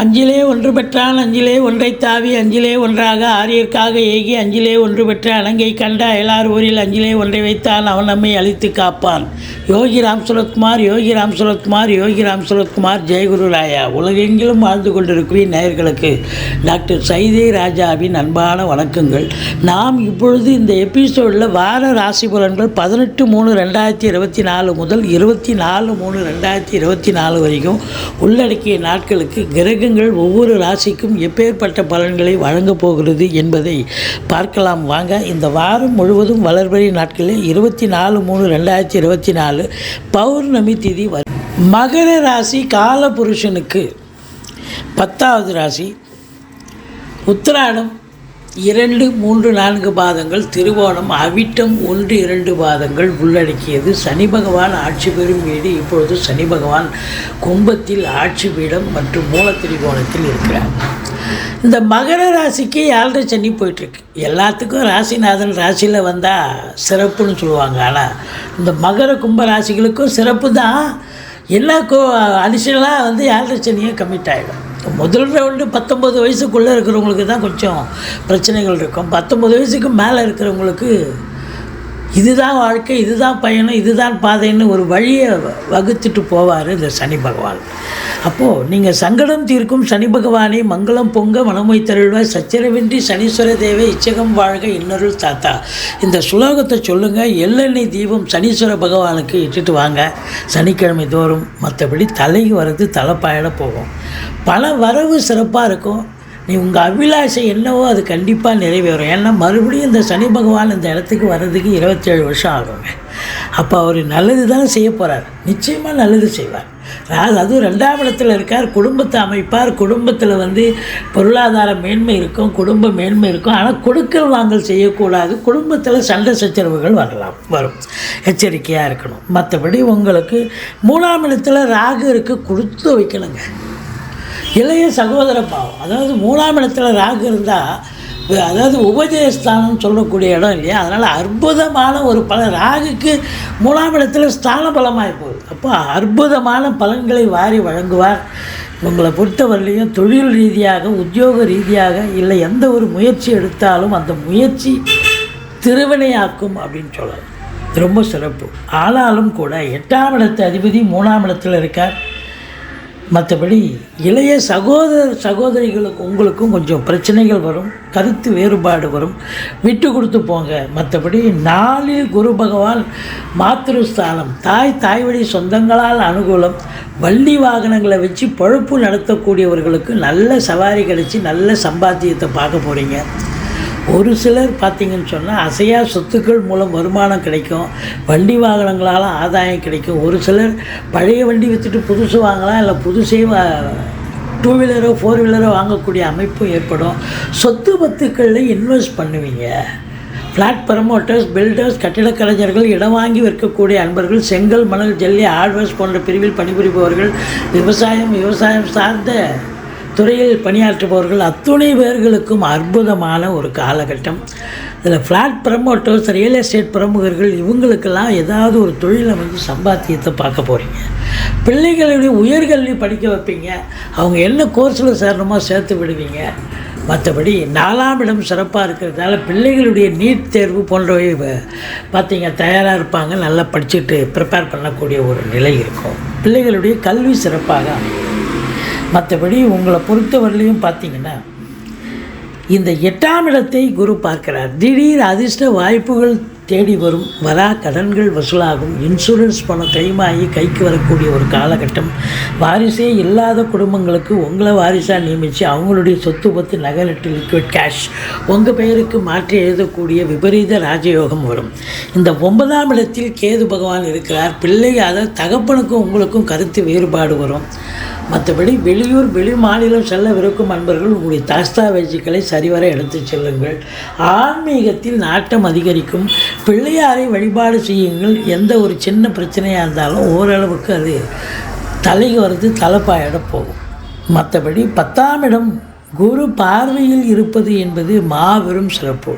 அஞ்சிலே ஒன்று பெற்றான் அஞ்சிலே ஒன்றைத் தாவி அஞ்சிலே ஒன்றாக ஆரியர்க்காக ஏகி அஞ்சிலே ஒன்று பெற்ற அலங்கை கண்ட அயலார் ஊரில் அஞ்சிலே ஒன்றை வைத்தான் அவன் நம்மை அழித்து காப்பான். யோகி ராம் சுரத்குமார், யோகி ராம் சுரத்குமார், யோகி ராம் சுரத்குமார். ஜெயகுரு ராயா. உலகெங்கிலும் வாழ்ந்து கொண்டிருக்கும் நேயர்களுக்கு டாக்டர் சைதே ராஜாவின் அன்பான வணக்கங்கள். நாம் இப்பொழுது இந்த எபிசோடில் வார ராசி பலன்கள் 18/3/2024 முதல் 24/3/2024 வரைக்கும் உள்ளடக்கிய நாட்களுக்கு கிரகங்கள் ஒவ்வொரு ராசிக்கும் எப்பேற்பட்ட பலன்களை வழங்கப் போகிறது என்பதை பார்க்கலாம் வாங்க. இந்த வாரம் முழுவதும் வளர்பிறை நாட்களில் 24/3/2024 பௌர்ணமி திதி வரும். மகர ராசி காலபுருஷனுக்கு 10வது ராசி. உத்திராடம் 2, 3, 4 பாதங்கள், திருவோணம், அவிட்டம் 1, 2 பாதங்கள் உள்ளடக்கியது. சனி பகவான் ஆட்சி பெறும் வீடு. இப்பொழுது சனி பகவான் கும்பத்தில் ஆட்சி பீடம் மற்றும் மூல திரிகோணத்தில் இருக்கிறார். இந்த மகர ராசிக்கு 7.5 சனி போயிட்டுருக்கு. எல்லாத்துக்கும் ராசிநாதன் ராசியில் வந்தால் சிறப்புன்னு சொல்லுவாங்க. ஆனால் இந்த மகர கும்ப ராசிகளுக்கும் சிறப்பு தான். எல்லா அடிஷனலாக 7.5 சனியை கமிட் ஆகிடும். முதல் ரவுண்டு 19 வயசுக்குள்ளே இருக்கிறவங்களுக்கு தான் கொஞ்சம் பிரச்சனைகள் இருக்கும். 19 வயசுக்கு மேலே இருக்கிறவங்களுக்கு இதுதான் வாழ்க்கை, இதுதான் பயணம், இதுதான் பாதைன்னு ஒரு வழியை வகுத்துட்டு போவார் இந்த சனி பகவான். அப்போது நீங்கள் சங்கடம் தீர்க்கும் சனி பகவானை மங்களம் பொங்க மனமை தருள்வாய் சச்சரவின்றி சனீஸ்வர தேவை இச்சகம் வாழ்க இன்னொருள் தாத்தா. இந்த சுலோகத்தை சொல்லுங்கள். எள்ளெண்ணெய் தீபம் சனீஸ்வர பகவானுக்கு இட்டுட்டு வாங்க சனிக்கிழமை தோறும். மற்றபடி தலைக்கு வர்றது தலைப்பாயிட போகும். பல வரவு சிறப்பாக இருக்கும். நீ உங்கள் அபிலாஷை என்னவோ அது கண்டிப்பாக நிறைவேறும். ஏன்னா மறுபடியும் இந்த சனி பகவான் இந்த இடத்துக்கு வர்றதுக்கு 27 வருஷம் ஆகுங்க. அப்போ அவர் நல்லது தானே செய்ய போகிறார். நிச்சயமாக நல்லது செய்வார். அதுவும் 2ஆம் இடத்துல இருக்கார். குடும்பத்தை அமைப்பார். குடும்பத்தில் பொருளாதார மேன்மை இருக்கும், குடும்ப மேன்மை இருக்கும். ஆனால் கொடுக்கல் வாங்கல் செய்யக்கூடாது. குடும்பத்தில் சண்டை சச்சரவுகள் வரும். எச்சரிக்கையாக இருக்கணும். மற்றபடி உங்களுக்கு 3ஆம் இடத்துல ராகு இருக்குது. கொடுத்து வைக்கணுங்க. இளைய சகோதர பாவம். அதாவது 3ஆம் இடத்துல ராகு இருந்தால், அதாவது உபஜயஸ்தானம் சொல்லக்கூடிய இடம் இல்லையா. அதனால் அற்புதமான ஒரு ராகுக்கு 3ஆம் இடத்துல ஸ்தான பலமாகி போகுது. அப்போ அற்புதமான பலன்களை வாரி வழங்குவார். உங்களை பொறுத்தவரையிலையும் தொழில் ரீதியாக, உத்தியோக ரீதியாக, இல்லை எந்த ஒரு முயற்சி எடுத்தாலும் அந்த முயற்சி திருவினையாக்கும் அப்படின்னு சொல்லலாம். ரொம்ப சிறப்பு. ஆனாலும் கூட 8ஆம் இடத்து அதிபதி 3ஆம் இடத்துல இருக்கார். மற்றபடி இளைய சகோதரிகளுக்கு உங்களுக்கும் கொஞ்சம் பிரச்சனைகள் வரும், கருத்து வேறுபாடு வரும். விட்டு கொடுத்து போங்க. மற்றபடி 4இல் குரு பகவான் மாத்திருஸ்தானம், தாய் வழி சொந்தங்களால் அனுகூலம். வண்டி வாகனங்களை வச்சு பொழப்பு நடத்தக்கூடியவர்களுக்கு நல்ல சவாரி கிடைச்சி நல்ல சம்பாத்தியத்தை பார்க்க போகிறீங்க. ஒரு சிலர் பார்த்திங்கன்னு சொன்னால் அசையா சொத்துக்கள் மூலம் வருமானம் கிடைக்கும். வண்டி வாகனங்களால் ஆதாயம் கிடைக்கும். ஒரு சிலர் பழைய வண்டி விற்றுட்டு புதுசு வாங்கலாம், இல்லை புதுசே 2 வீலரோ 4 வீலரோ வாங்கக்கூடிய அமைப்பும் ஏற்படும். சொத்து பத்துக்களில் இன்வெஸ்ட் பண்ணுவீங்க. ஃப்ளாட் ப்ரமோட்டர்ஸ், பில்டர்ஸ், கட்டிடக் கலைஞர்கள், இடம் வாங்கி விற்கக்கூடிய அன்பர்கள், செங்கல், மணல், ஜல்லி, ஹார்ட்வேர்ஸ் போன்ற பிரிவில் பணிபுரிபவர்கள், விவசாயம் சார்ந்த துறையில் பணியாற்றுபவர்கள், அத்துணை பேர்களுக்கும் அற்புதமான ஒரு காலகட்டம். இதில் ஃப்ளாட் ப்ரமோட்டர்ஸ், ரியல் எஸ்டேட் பிரமுகர்கள், இவங்களுக்கெல்லாம் ஏதாவது ஒரு தொழிலை சம்பாத்தியத்தை பார்க்க போகிறீங்க. பிள்ளைகளுடைய உயர்கல்வி படிக்க வைப்பீங்க. அவங்க என்ன கோர்ஸில் சேரணுமோ சேர்த்து விடுவீங்க. மற்றபடி 4ஆம் இடம் சிறப்பாக இருக்கிறதால பிள்ளைகளுடைய நீட் தேர்வு போன்றவை பார்த்திங்க தயாராக இருப்பாங்க. நல்லா படிச்சுட்டு ப்ரிப்பேர் பண்ணக்கூடிய ஒரு நிலை இருக்கும். பிள்ளைகளுடைய கல்வி சிறப்பாக அமையும். மற்றபடி உங்களை பொறுத்தவரையிலையும் பார்த்திங்கன்னா இந்த 8ஆம் இடத்தை குரு பார்க்கிறார். திடீர் அதிர்ஷ்ட வாய்ப்புகள் தேடி வரும். கடன்கள் வசூலாகும். இன்சூரன்ஸ் பணம் கைமாகி கைக்கு வரக்கூடிய ஒரு காலகட்டம். வாரிசே இல்லாத குடும்பங்களுக்கு உங்களை வாரிசாக நியமித்து அவங்களுடைய சொத்து பத்து நகலிட்டு லிக்விட் கேஷ் உங்கள் பெயருக்கு மாற்றி எழுதக்கூடிய விபரீத ராஜயோகம் வரும். இந்த 9ஆம் இடத்தில் கேது பகவான் இருக்கிறார். அதாவது தகப்பனுக்கும் உங்களுக்கும் கருத்து வேறுபாடு வரும். மற்றபடி வெளியூர் வெளி மாநிலம் செல்லவிருக்கும் அன்பர்கள் உங்களுடைய தஸ்தாவேஜுகளை சரிவர எடுத்து செல்லுங்கள். ஆன்மீகத்தில் நாட்டம் அதிகரிக்கும். பிள்ளையாரை வழிபாடு செய்யுங்கள். எந்த ஒரு சின்ன பிரச்சனையாக இருந்தாலும் ஓரளவுக்கு அது தலைக்கு வருது, தலைப்பாயிட போகும். மற்றபடி 10ஆம் இடம் குரு பார்வையில் இருப்பது என்பது மாபெரும் சிறப்பு.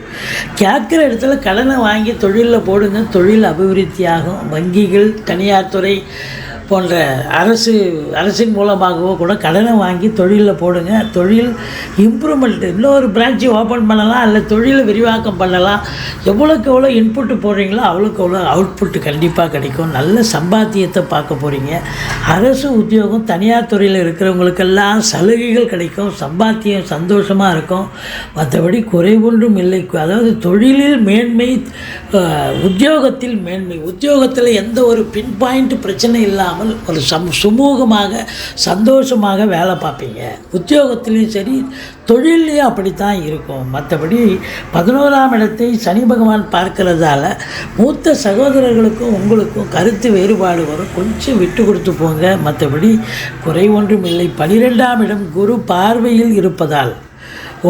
கேட்குற இடத்துல கடனை வாங்கி தொழிலில் போடுங்க. தொழில் அபிவிருத்தியாகும். வங்கிகள், தனியார் துறை, போன்ற அரசின் மூலமாகவோ கூட கடனை வாங்கி தொழிலில் போடுங்க. தொழில் இம்ப்ரூவ்மெண்ட் இன்னொரு பிரான்ச்சு ஓப்பன் பண்ணலாம், இல்லை தொழிலை விரிவாக்கம் பண்ணலாம். எவ்வளோக்கு எவ்வளோ இன்புட்டு போடுறீங்களோ அவ்வளோக்கு எவ்வளோ அவுட்புட்டு கண்டிப்பாக கிடைக்கும். நல்ல சம்பாத்தியத்தை பார்க்க போகிறீங்க. அரசு உத்தியோகம் தனியார் துறையில் இருக்கிறவங்களுக்கெல்லாம் சலுகைகள் கிடைக்கும். சம்பாத்தியம் சந்தோஷமாக இருக்கும். மற்றபடி குறை ஒன்றும் இல்லை. அதாவது தொழிலில் மேன்மை, உத்தியோகத்தில் மேன்மை. உத்தியோகத்தில் எந்த ஒரு பின் பாயிண்ட் பிரச்சனை இல்லாமல் ஒரு சுமூகமாக சந்தோஷமாக வேலை பார்ப்பீங்க. உத்தியோகத்திலையும் சரி தொழிலையும் அப்படித்தான் இருக்கும். மற்றபடி 11ஆம் இடத்தை சனி பகவான் பார்க்கறதால மூத்த சகோதரர்களுக்கும் உங்களுக்கும் கருத்து வேறுபாடு வரும். கொஞ்சம் விட்டு கொடுத்து போங்க. மற்றபடி குறை ஒன்றும் இல்லை. 12ஆம் இடம் குரு பார்வையில் இருப்பதால்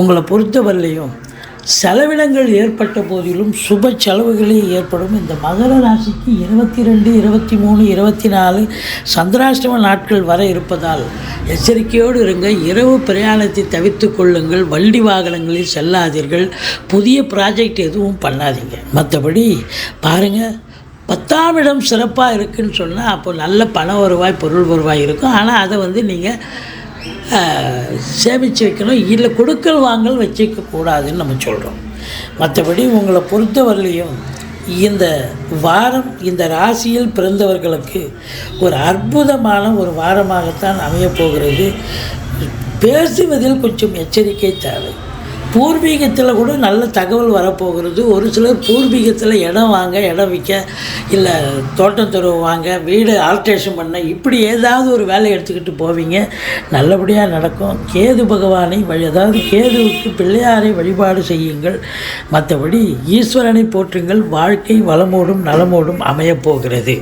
உங்களை பொறுத்தவரையிலையும் செலவினங்கள் ஏற்பட்ட போதிலும் சுப செலவுகளே ஏற்படும். இந்த மகர ராசிக்கு 22, 23, 24 சந்திராஷ்டம நாட்கள் வர இருப்பதால் எச்சரிக்கையோடு இருங்க. இரவு பிரயாணத்தை தவிர்த்து கொள்ளுங்கள். வண்டி வாகனங்களில் செல்லாதீர்கள். புதிய ப்ராஜெக்ட் எதுவும் பண்ணாதீங்க. மற்றபடி பாருங்கள், 10ஆம் இடம் சிறப்பாக இருக்குதுன்னு சொன்னால் அப்போ நல்ல பண வருவாய், பொருள் வருவாய் இருக்கும். ஆனால் அதை நீங்கள் சேமித்து வைக்கணும். இல்லை கொடுக்கல் வாங்கல் வச்சுக்கக்கூடாதுன்னு நம்ம சொல்கிறோம். மற்றபடி உங்களை பொறுத்தவரையிலையும் இந்த வாரம் இந்த ராசியில் பிறந்தவர்களுக்கு ஒரு அற்புதமான ஒரு வாரமாகத்தான் அமையப்போகிறது. பேசுவதில் கொஞ்சம் எச்சரிக்கை தேவை. பூர்வீகத்தில் கூட நல்ல தகவல் வரப்போகிறது. ஒரு சிலர் பூர்வீகத்தில் இடம் வாங்க, இடம் விற்க, இல்லை தோட்டம் துறவு வாங்க, வீடு ஆல்ட்ரேஷன் பண்ண, இப்படி ஏதாவது ஒரு வேலை எடுத்துக்கிட்டு போவீங்க. நல்லபடியாக நடக்கும். கேது பகவானை அதாவது கேதுவுக்கு பிள்ளையாரை வழிபாடு செய்யுங்கள். மற்றபடி ஈஸ்வரனை போற்றுங்கள். வாழ்க்கை வளமோடும் நலமோடும் அமையப்போகிறது.